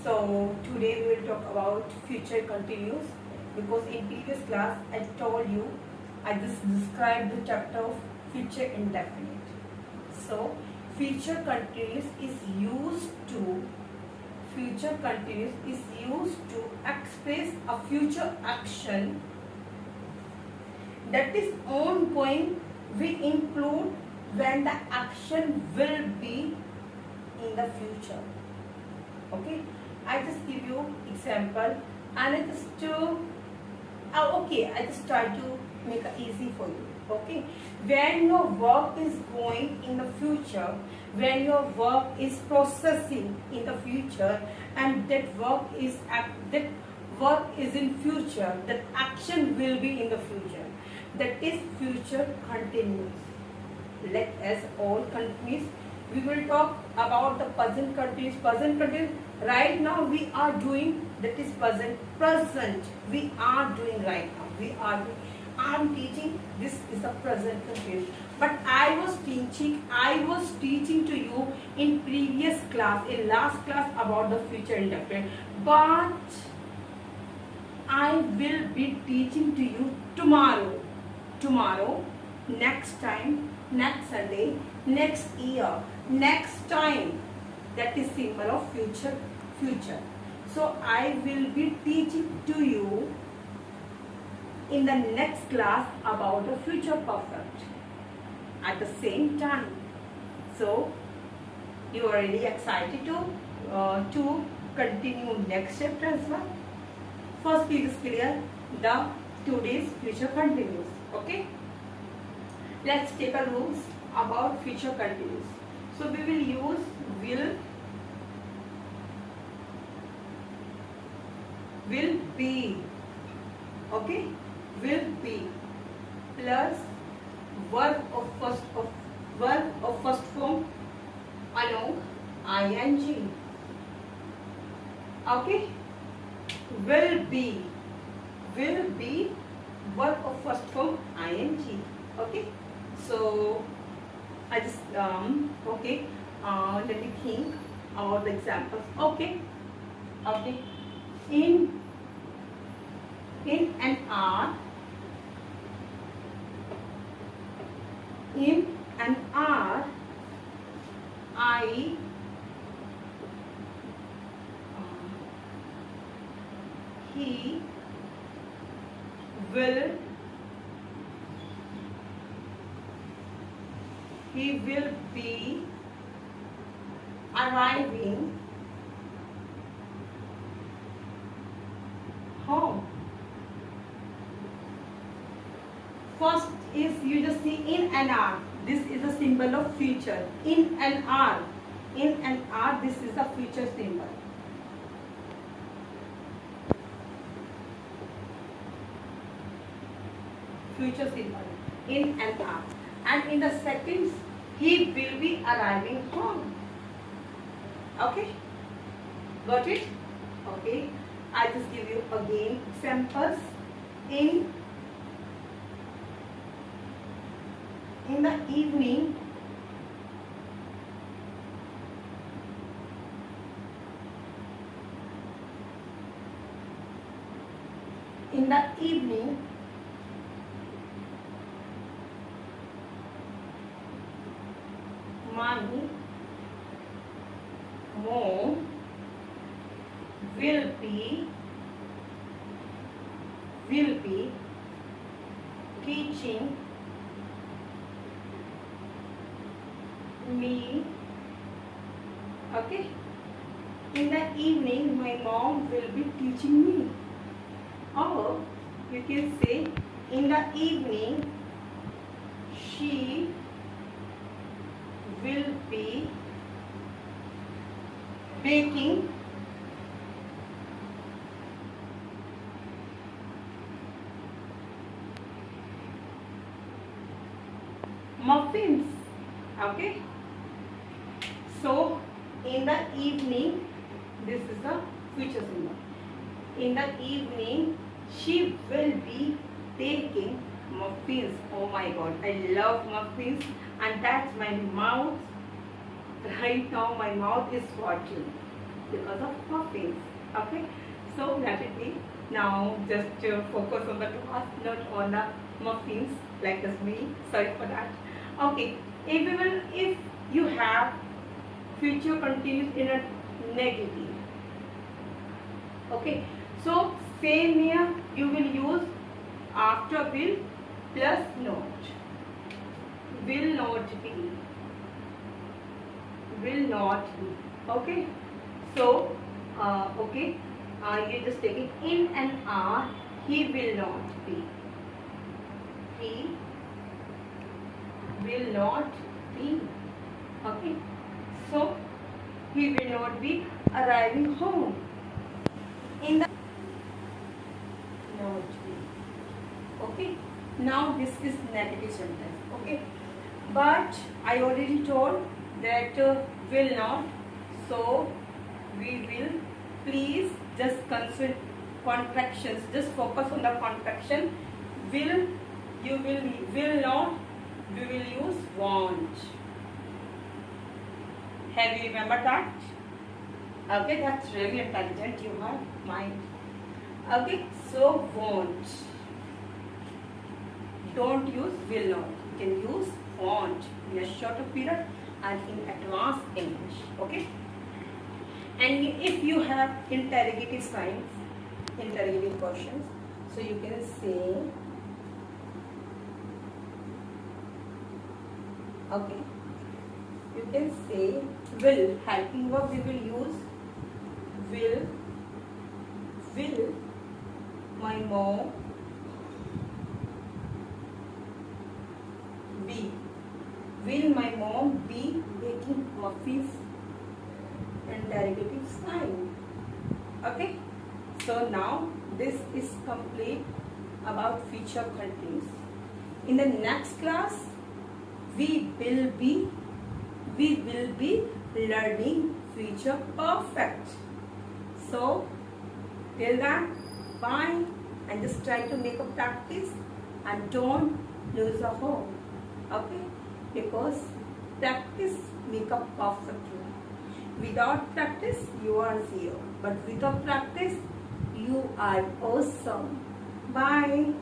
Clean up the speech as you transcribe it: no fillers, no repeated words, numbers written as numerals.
So today we will talk about future continuous, because in previous class I told you I just described the chapter of future indefinite. So future continuous is used to express a future action that is ongoing. We include when the action will be in the future. Okay, I just give you example, and I just I just try to make it easy for you. Okay, when your work is going in the future, when your work is processing in the future, and that work is in future, that action will be in the future, that is future continuous. Let us all continuous. We will talk about the present continuous. Present continuous, right now we are doing, that is present we are doing right now. I am teaching, this is the present continuous. But I was teaching to you in previous class, in last class, about the future indefinite. But I will be teaching to you tomorrow, next time, next Sunday, next year, next time. That is symbol of future. So I will be teaching to you in the next class about the future perfect at the same time. So you are really excited to continue next chapter as well. First, please clear the today's future continuous. Okay, let's take a rules about future continuous. So we will use will be. Okay, will be plus verb of first form along ing. Okay, will be verb of first form ing. Okay, so I just let me think about the examples. Okay, in an hour, I he will be arriving home. First is, you just see in an hour. This is a symbol of future. In an hour, this is a future symbol. Future symbol in an hour. And in the seconds, he will be arriving home. Okay, got it? Okay, I just give you again examples. In the evening, my mom will be teaching me. Okay, in the evening my mom will be teaching me. Or you can say, in the evening she will be baking muffins. Okay, so in the evening, this is the future symbol. In the evening she will be baking muffins. Oh my god, I love muffins, and that's my mouth. Right now my mouth is watering. because of muffins. Okay, so let it be. Now just focus on the class, not on the muffins like this me. Sorry for that. Okay, if you have future continuous in a negative. Okay, so same here you will use after will plus not. Will not be. Will not be. Okay, so okay, you just take it in an R. He will not be. He will not be. Okay, so he will not be arriving home in the not be. Okay, now this is negative sentence. Okay, but I already told that will not, so we will. Please just consider contractions, just focus on the contraction. Will, you will not, we will use won't. Have you remembered that? Okay, that's really intelligent, you have mind. Okay, so won't. Don't use will not. You can use won't in a shorter period and in advanced English. Okay? And if you have interrogative signs, interrogative questions, so you can say, okay, you can say will. Helping verb we will use will my mom be. Will my mom be baking muffins? Interrogative sign. Okay, so now this is complete about future continuous. In the next class we will be learning future perfect. So till then, bye, and just try to make a practice and don't lose a hope. Okay, because practice make a perfect one. Without practice, you are zero. But with a practice, you are awesome. Bye.